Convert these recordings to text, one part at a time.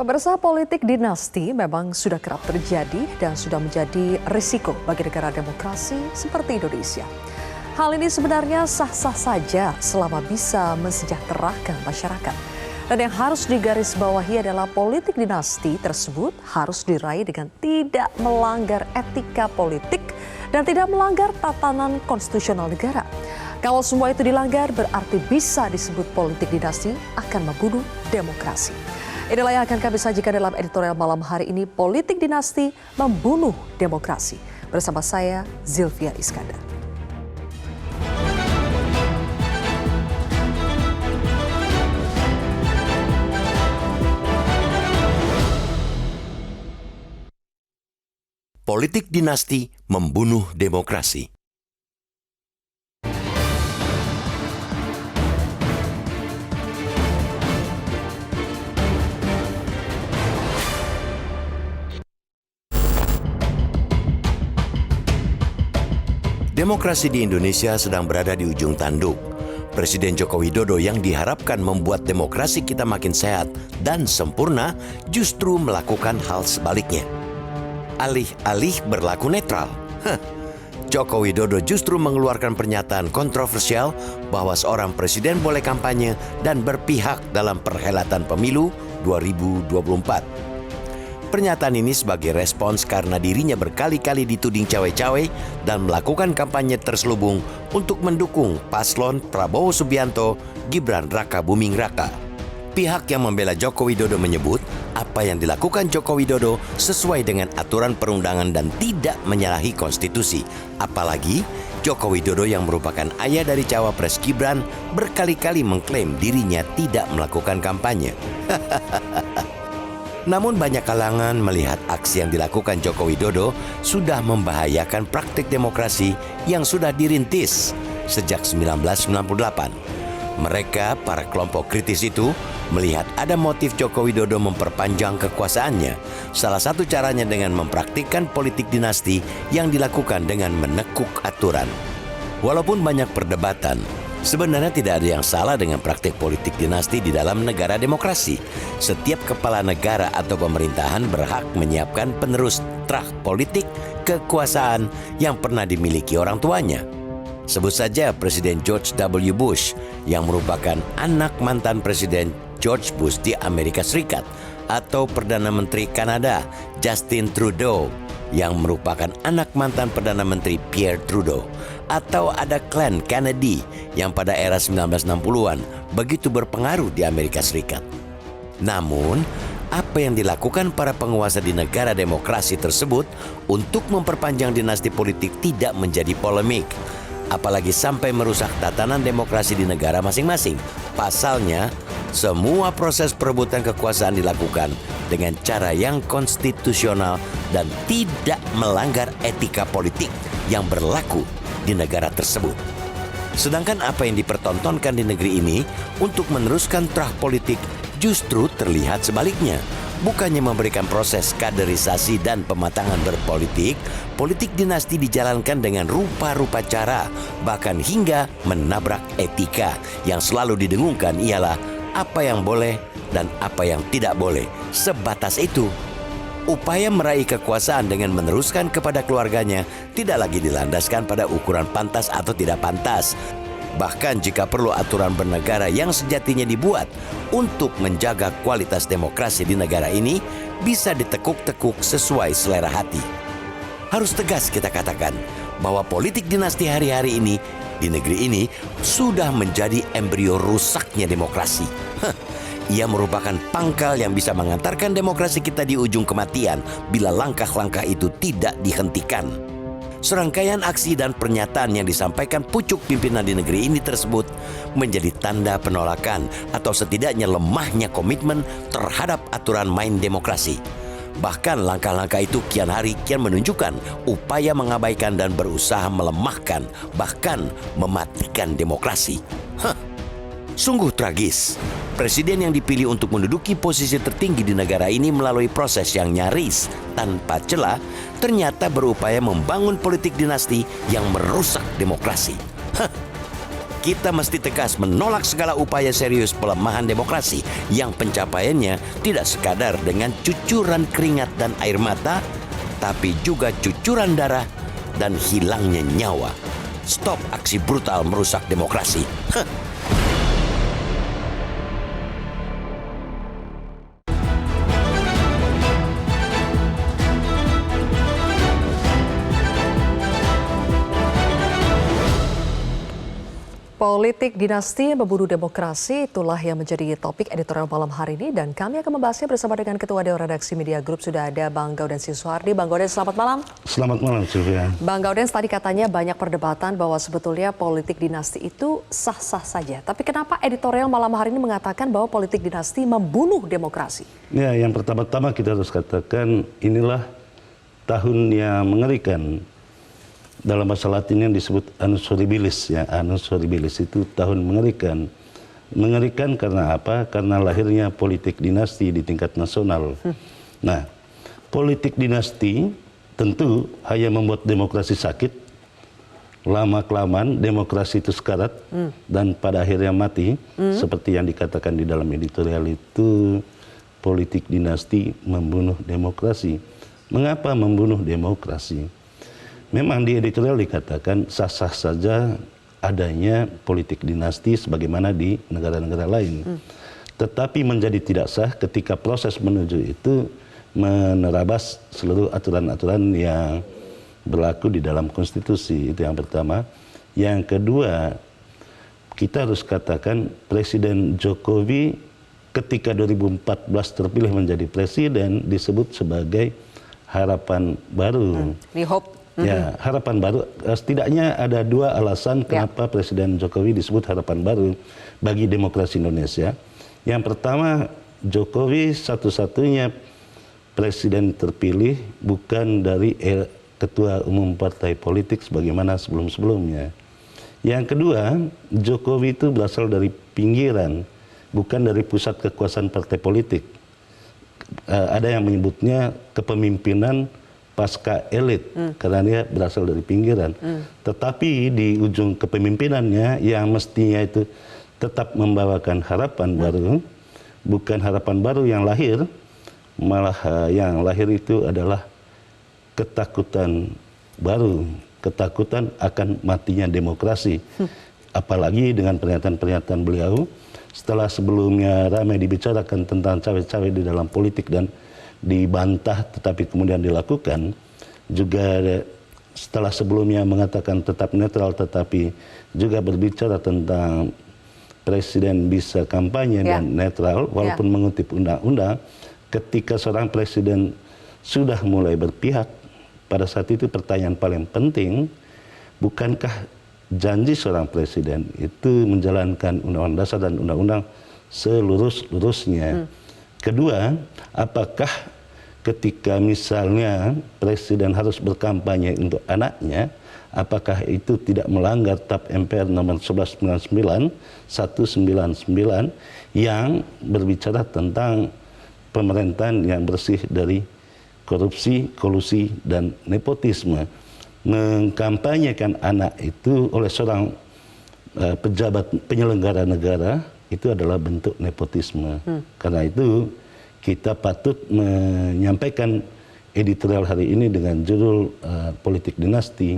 Pemirsa, politik dinasti memang sudah kerap terjadi dan sudah menjadi risiko bagi negara demokrasi seperti Indonesia. Hal ini sebenarnya sah-sah saja selama bisa mensejahterakan masyarakat. Dan yang harus digarisbawahi adalah politik dinasti tersebut harus diraih dengan tidak melanggar etika politik dan tidak melanggar tatanan konstitusional negara. Kalau semua itu dilanggar berarti bisa disebut politik dinasti akan membunuh demokrasi. Inilah yang akan kami sajikan dalam editorial malam hari ini, Politik Dinasti Membunuh Demokrasi. Bersama saya, Zilvia Iskandar. Politik dinasti membunuh demokrasi. Demokrasi di Indonesia sedang berada di ujung tanduk. Presiden Joko Widodo yang diharapkan membuat demokrasi kita makin sehat dan sempurna justru melakukan hal sebaliknya. Alih-alih berlaku netral, Joko Widodo justru mengeluarkan pernyataan kontroversial bahwa seorang presiden boleh kampanye dan berpihak dalam perhelatan pemilu 2024. Pernyataan ini sebagai respons karena dirinya berkali-kali dituding cawe-cawe dan melakukan kampanye terselubung untuk mendukung paslon Prabowo Subianto Gibran Raka Buming Raka. Pihak yang membela Joko Widodo menyebut apa yang dilakukan Joko Widodo sesuai dengan aturan perundangan dan tidak menyalahi konstitusi. Apalagi Joko Widodo yang merupakan ayah dari cawapres Gibran berkali-kali mengklaim dirinya tidak melakukan kampanye. Namun banyak kalangan melihat aksi yang dilakukan Joko Widodo sudah membahayakan praktik demokrasi yang sudah dirintis sejak 1998. Mereka, para kelompok kritis itu, melihat ada motif Joko Widodo memperpanjang kekuasaannya. Salah satu caranya dengan mempraktikkan politik dinasti yang dilakukan dengan menekuk aturan. Walaupun banyak perdebatan, sebenarnya tidak ada yang salah dengan praktik politik dinasti di dalam negara demokrasi. Setiap kepala negara atau pemerintahan berhak menyiapkan penerus terah politik kekuasaan yang pernah dimiliki orang tuanya. Sebut saja Presiden George W. Bush yang merupakan anak mantan Presiden George Bush di Amerika Serikat, atau Perdana Menteri Kanada Justin Trudeau yang merupakan anak mantan Perdana Menteri Pierre Trudeau, atau ada klan Kennedy yang pada era 1960-an begitu berpengaruh di Amerika Serikat. Namun, apa yang dilakukan para penguasa di negara demokrasi tersebut untuk memperpanjang dinasti politik tidak menjadi polemik, apalagi sampai merusak tatanan demokrasi di negara masing-masing. Pasalnya, semua proses perebutan kekuasaan dilakukan dengan cara yang konstitusional dan tidak melanggar etika politik yang berlaku di negara tersebut. Sedangkan apa yang dipertontonkan di negeri ini untuk meneruskan terah politik justru terlihat sebaliknya. Bukannya memberikan proses kaderisasi dan pematangan berpolitik, politik dinasti dijalankan dengan rupa-rupa cara, bahkan hingga menabrak etika. Yang selalu didengungkan ialah apa yang boleh dan apa yang tidak boleh. Sebatas itu. Upaya meraih kekuasaan dengan meneruskan kepada keluarganya tidak lagi dilandaskan pada ukuran pantas atau tidak pantas. Bahkan jika perlu aturan bernegara yang sejatinya dibuat untuk menjaga kualitas demokrasi di negara ini bisa ditekuk-tekuk sesuai selera hati. Harus tegas kita katakan bahwa politik dinasti hari-hari ini di negeri ini sudah menjadi embrio rusaknya demokrasi. Ia merupakan pangkal yang bisa mengantarkan demokrasi kita di ujung kematian bila langkah-langkah itu tidak dihentikan. Serangkaian aksi dan pernyataan yang disampaikan pucuk pimpinan di negeri ini tersebut menjadi tanda penolakan atau setidaknya lemahnya komitmen terhadap aturan main demokrasi. Bahkan langkah-langkah itu kian hari kian menunjukkan upaya mengabaikan dan berusaha melemahkan, bahkan mematikan demokrasi. Sungguh tragis. Presiden yang dipilih untuk menduduki posisi tertinggi di negara ini melalui proses yang nyaris tanpa celah ternyata berupaya membangun politik dinasti yang merusak demokrasi. kita mesti tegas menolak segala upaya serius pelemahan demokrasi yang pencapaiannya tidak sekadar dengan cucuran keringat dan air mata, tapi juga cucuran darah dan hilangnya nyawa. Stop aksi brutal merusak demokrasi. Politik dinasti membunuh demokrasi, itulah yang menjadi topik editorial malam hari ini. Dan kami akan membahasnya bersama dengan Ketua Dewan Redaksi Media Group, sudah ada Bang Gaudens Suhardi. Bang Gaudens, selamat malam. Selamat malam, Sylvia. Bang Gaudens, tadi katanya banyak perdebatan bahwa sebetulnya politik dinasti itu sah-sah saja. Tapi kenapa editorial malam hari ini mengatakan bahwa politik dinasti membunuh demokrasi? Ya, yang pertama-tama kita harus katakan inilah tahun yang mengerikan. Dalam bahasa Latin yang disebut Annus Horribilis, ya, Annus Horribilis itu tahun mengerikan. Mengerikan karena apa? Karena lahirnya politik dinasti di tingkat nasional. Nah, politik dinasti tentu hanya membuat demokrasi sakit. Lama-kelamaan demokrasi itu sekarat dan pada akhirnya mati. Seperti yang dikatakan di dalam editorial itu, politik dinasti membunuh demokrasi. Mengapa membunuh demokrasi? Memang di editorial dikatakan sah-sah saja adanya politik dinasti sebagaimana di negara-negara lain. Tetapi menjadi tidak sah ketika proses menuju itu menerabas seluruh aturan-aturan yang berlaku di dalam konstitusi. Itu yang pertama. Yang kedua, kita harus katakan Presiden Jokowi ketika 2014 terpilih menjadi presiden disebut sebagai harapan baru. New Hope. Ya, harapan baru. Setidaknya ada dua alasan kenapa Presiden Jokowi disebut harapan baru bagi demokrasi Indonesia. Yang pertama, Jokowi satu-satunya presiden terpilih bukan dari ketua umum partai politik sebagaimana sebelum-sebelumnya. Yang kedua, Jokowi itu berasal dari pinggiran, bukan dari pusat kekuasaan partai politik. Ada yang menyebutnya kepemimpinan pasca elit, karena dia berasal dari pinggiran. Tetapi di ujung kepemimpinannya yang mestinya itu tetap membawakan harapan baru, bukan harapan baru yang lahir, malah yang lahir itu adalah ketakutan baru, ketakutan akan matinya demokrasi. Apalagi dengan pernyataan-pernyataan beliau, setelah sebelumnya ramai dibicarakan tentang cawe-cawe di dalam politik dan dibantah tetapi kemudian dilakukan, juga setelah sebelumnya mengatakan tetap netral tetapi juga berbicara tentang presiden bisa kampanye dan netral walaupun mengutip undang-undang. Ketika seorang presiden sudah mulai berpihak, pada saat itu pertanyaan paling penting, bukankah janji seorang presiden itu menjalankan undang-undang dasar dan undang-undang selurus-lurusnya? Kedua, apakah ketika misalnya presiden harus berkampanye untuk anaknya, apakah itu tidak melanggar TAP MPR nomor 1199 yang berbicara tentang pemerintahan yang bersih dari korupsi, kolusi, dan nepotisme? Mengkampanyekan anak itu oleh seorang pejabat penyelenggara negara itu adalah bentuk nepotisme. Karena itu kita patut menyampaikan editorial hari ini dengan judul politik dinasti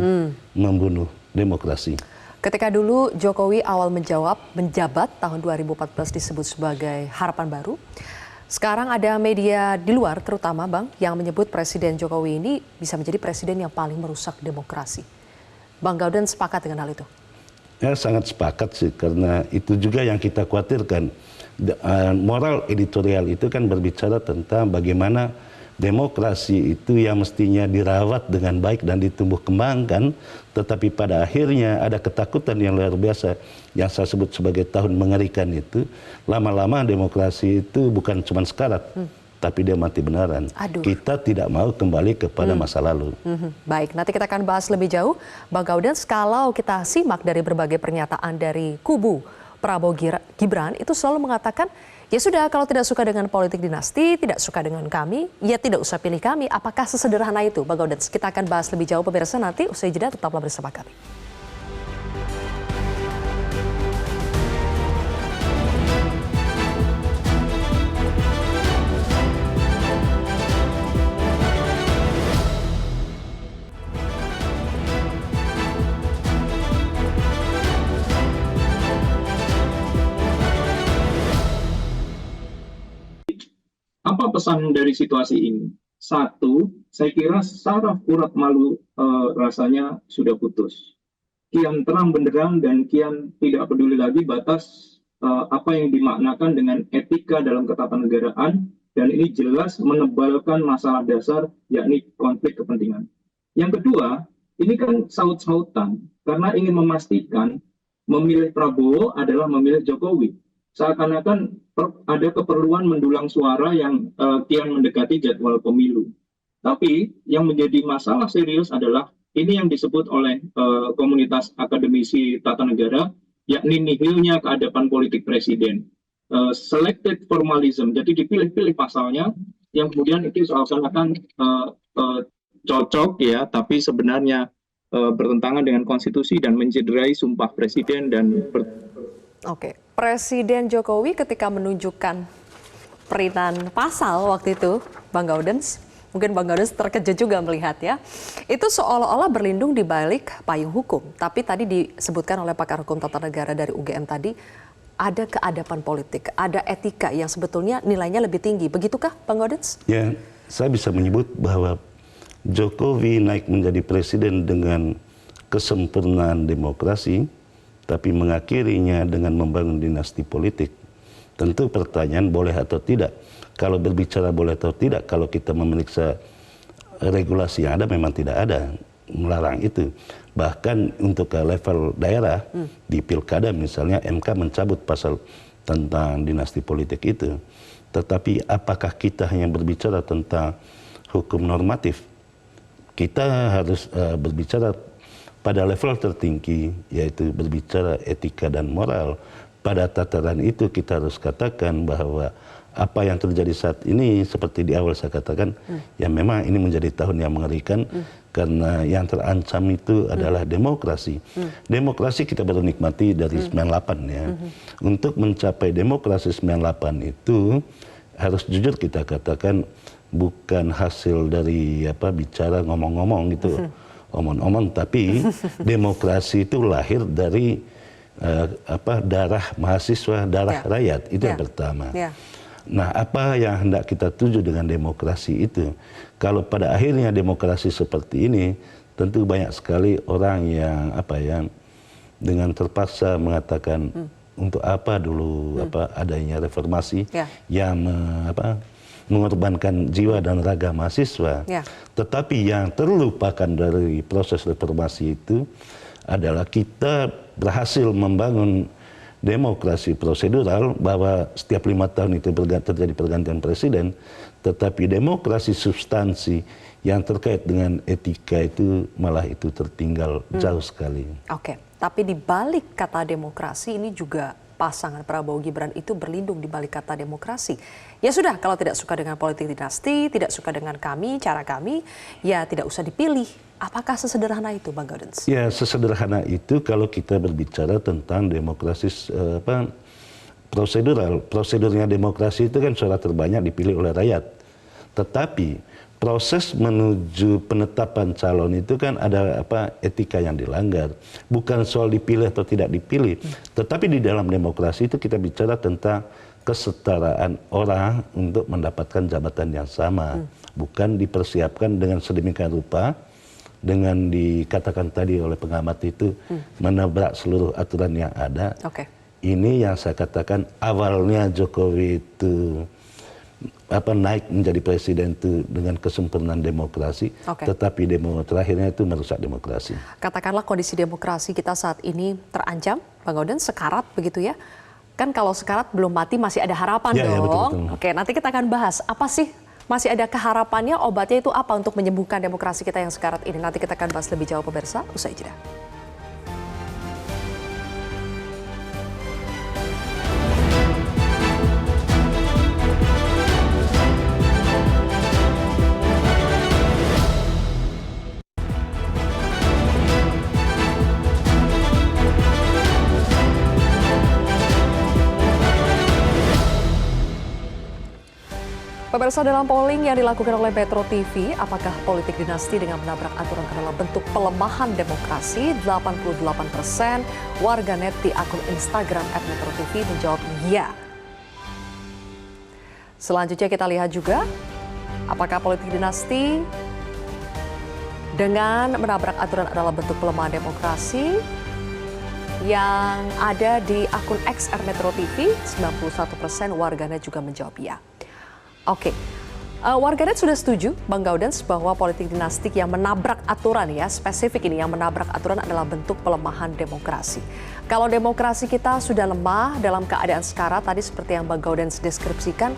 membunuh demokrasi. Ketika dulu Jokowi awal menjabat tahun 2014 disebut sebagai harapan baru. Sekarang ada media di luar terutama Bang yang menyebut Presiden Jokowi ini bisa menjadi presiden yang paling merusak demokrasi. Bang Gaudens sepakat dengan hal itu? Ya, sangat sepakat sih, karena itu juga yang kita khawatirkan. Moral editorial itu kan berbicara tentang bagaimana demokrasi itu yang mestinya dirawat dengan baik dan ditumbuh kembangkan, tetapi pada akhirnya ada ketakutan yang luar biasa yang saya sebut sebagai tahun mengerikan itu. Lama-lama demokrasi itu bukan cuma sekarat, tapi dia mati benaran. Kita tidak mau kembali kepada masa lalu. Baik, nanti kita akan bahas lebih jauh. Bang Gaudens, kalau kita simak dari berbagai pernyataan dari kubu Prabowo Gibran, itu selalu mengatakan, ya sudah kalau tidak suka dengan politik dinasti, tidak suka dengan kami, ya tidak usah pilih kami. Apakah sesederhana itu, Bang Gaudens? Kita akan bahas lebih jauh pemirsa nanti, usai jeda tetaplah bersama kami. pesan dari situasi ini? Satu, saya kira saraf urat malu rasanya sudah putus. Kian terang benderang dan kian tidak peduli lagi batas apa yang dimaknakan dengan etika dalam ketatanegaraan, dan ini jelas menebalkan masalah dasar, yakni konflik kepentingan. Yang kedua, ini kan saut-sautan karena ingin memastikan memilih Prabowo adalah memilih Jokowi. Seakan-akan ada keperluan mendulang suara yang kian mendekati jadwal pemilu. Tapi yang menjadi masalah serius adalah ini yang disebut oleh komunitas akademisi tata negara, yakni nihilnya keadapan politik presiden. Selected formalism, jadi dipilih-pilih pasalnya, yang kemudian itu seakan-akan cocok ya, tapi sebenarnya bertentangan dengan konstitusi dan mencederai sumpah presiden dan Oke, Presiden Jokowi ketika menunjukkan perinan pasal waktu itu, Bang Gaudens, mungkin Bang Gaudens terkejut juga melihat ya, itu seolah-olah berlindung di balik payung hukum. Tapi tadi disebutkan oleh pakar hukum tata negara dari UGM tadi, ada keadapan politik, ada etika yang sebetulnya nilainya lebih tinggi. Begitukah Bang Gaudens? Ya, saya bisa menyebut bahwa Jokowi naik menjadi presiden dengan kesempurnaan demokrasi, tapi mengakhirinya dengan membangun dinasti politik. Tentu pertanyaan boleh atau tidak. Kalau berbicara boleh atau tidak, kalau kita memeriksa regulasi yang ada memang tidak ada melarang itu. Bahkan untuk ke level daerah, di pilkada misalnya MK mencabut pasal tentang dinasti politik itu. Tetapi apakah kita hanya berbicara tentang hukum normatif? Kita harus berbicara pada level tertinggi, yaitu berbicara etika dan moral. Pada tataran itu kita harus katakan bahwa apa yang terjadi saat ini, seperti di awal saya katakan, ya memang ini menjadi tahun yang mengerikan, karena yang terancam itu adalah demokrasi. Demokrasi kita baru nikmati dari 98 ya. Untuk mencapai demokrasi 98 itu, harus jujur kita katakan, bukan hasil dari bicara ngomong-ngomong gitu, omong-omong, tapi demokrasi itu lahir dari darah mahasiswa, darah rakyat, itu yang pertama. Nah, apa yang hendak kita tuju dengan demokrasi itu? Kalau pada akhirnya demokrasi seperti ini, tentu banyak sekali orang yang dengan terpaksa mengatakan untuk apa dulu adanya reformasi yang mengorbankan jiwa dan raga mahasiswa. Tetapi yang terlupakan dari proses reformasi itu adalah kita berhasil membangun demokrasi prosedural, bahwa setiap 5 tahun itu terjadi pergantian presiden, tetapi demokrasi substansi yang terkait dengan etika itu malah itu tertinggal jauh sekali. Oke, tapi di balik kata demokrasi ini juga pasangan Prabowo Gibran itu berlindung di balik kata demokrasi. Ya sudah, kalau tidak suka dengan politik dinasti, tidak suka dengan kami, cara kami, ya tidak usah dipilih. Apakah sesederhana itu, Bang Gaudens? Ya, sesederhana itu kalau kita berbicara tentang demokrasi prosedural. Prosedurnya demokrasi itu kan suara terbanyak dipilih oleh rakyat. Tetapi proses menuju penetapan calon itu kan ada etika yang dilanggar. Bukan soal dipilih atau tidak dipilih. Tetapi di dalam demokrasi itu kita bicara tentang kesetaraan orang untuk mendapatkan jabatan yang sama. Bukan dipersiapkan dengan sedemikian rupa, dengan dikatakan tadi oleh pengamat itu menabrak seluruh aturan yang ada. Ini yang saya katakan awalnya Jokowi itu naik menjadi presiden itu dengan kesempurnaan demokrasi, tetapi terakhirnya itu merusak demokrasi. Katakanlah kondisi demokrasi kita saat ini terancam, Bang Gaudens, sekarat begitu ya. Kan kalau sekarat belum mati masih ada harapan dong. Ya, betul. Oke, nanti kita akan bahas apa sih masih ada keharapannya, obatnya itu apa untuk menyembuhkan demokrasi kita yang sekarat ini. Nanti kita akan bahas lebih jauh pemirsa, usai jeda. Pemirsa, dalam polling yang dilakukan oleh Metro TV, apakah politik dinasti dengan menabrak aturan adalah bentuk pelemahan demokrasi? 88% warganet di akun Instagram @metrotv menjawab ya. Selanjutnya kita lihat juga apakah politik dinasti dengan menabrak aturan adalah bentuk pelemahan demokrasi. Yang ada di akun XR Metro TV, 91% warganet juga menjawab ya. Oke, warganet sudah setuju, Bang Gaudens, bahwa politik dinastik yang menabrak aturan ya, spesifik ini yang menabrak aturan adalah bentuk pelemahan demokrasi. Kalau demokrasi kita sudah lemah dalam keadaan sekarang, tadi seperti yang Bang Gaudens deskripsikan,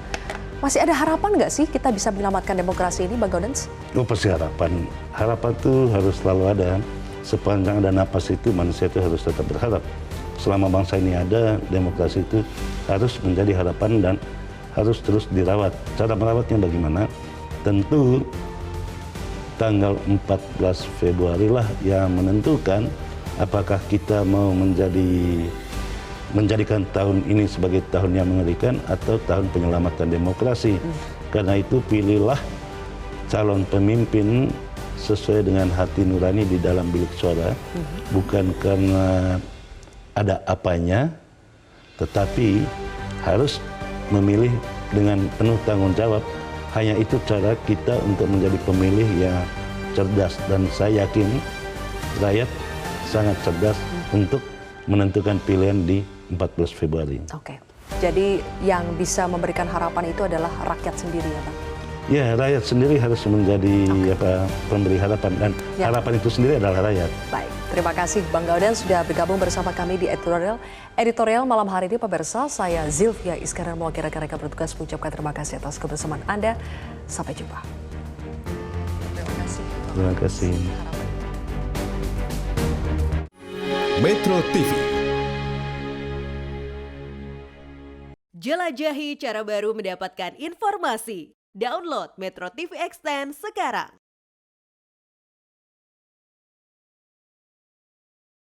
masih ada harapan nggak sih kita bisa menyelamatkan demokrasi ini, Bang Gaudens? Oh, pasti harapan. Harapan itu harus selalu ada. Sepanjang ada napas itu manusia itu harus tetap berharap. Selama bangsa ini ada, demokrasi itu harus menjadi harapan dan harus terus dirawat. Cara merawatnya bagaimana? Tentu tanggal 14 Februari lah yang menentukan apakah kita mau menjadikan tahun ini sebagai tahun yang mengerikan atau tahun penyelamatan demokrasi. Karena itu pilihlah calon pemimpin sesuai dengan hati nurani di dalam bilik suara, bukan karena ada apanya, tetapi harus memilih dengan penuh tanggung jawab. Hanya itu cara kita untuk menjadi pemilih yang cerdas, dan saya yakin rakyat sangat cerdas untuk menentukan pilihan di 14 Februari. Oke, jadi yang bisa memberikan harapan itu adalah rakyat sendiri ya, Bang? Ya, rakyat sendiri harus menjadi pemberi harapan, dan harapan itu sendiri adalah rakyat. Baik, terima kasih Bang Gaudens sudah bergabung bersama kami di editorial malam hari ini, pemirsa. Saya Zilvia Iskandar mewakili rekan-rekan bertugas mengucapkan terima kasih atas kebersamaan Anda. Sampai jumpa. Terima kasih. Terima kasih. Metro TV. Jelajahi cara baru mendapatkan informasi. Download Metro TV Extend sekarang.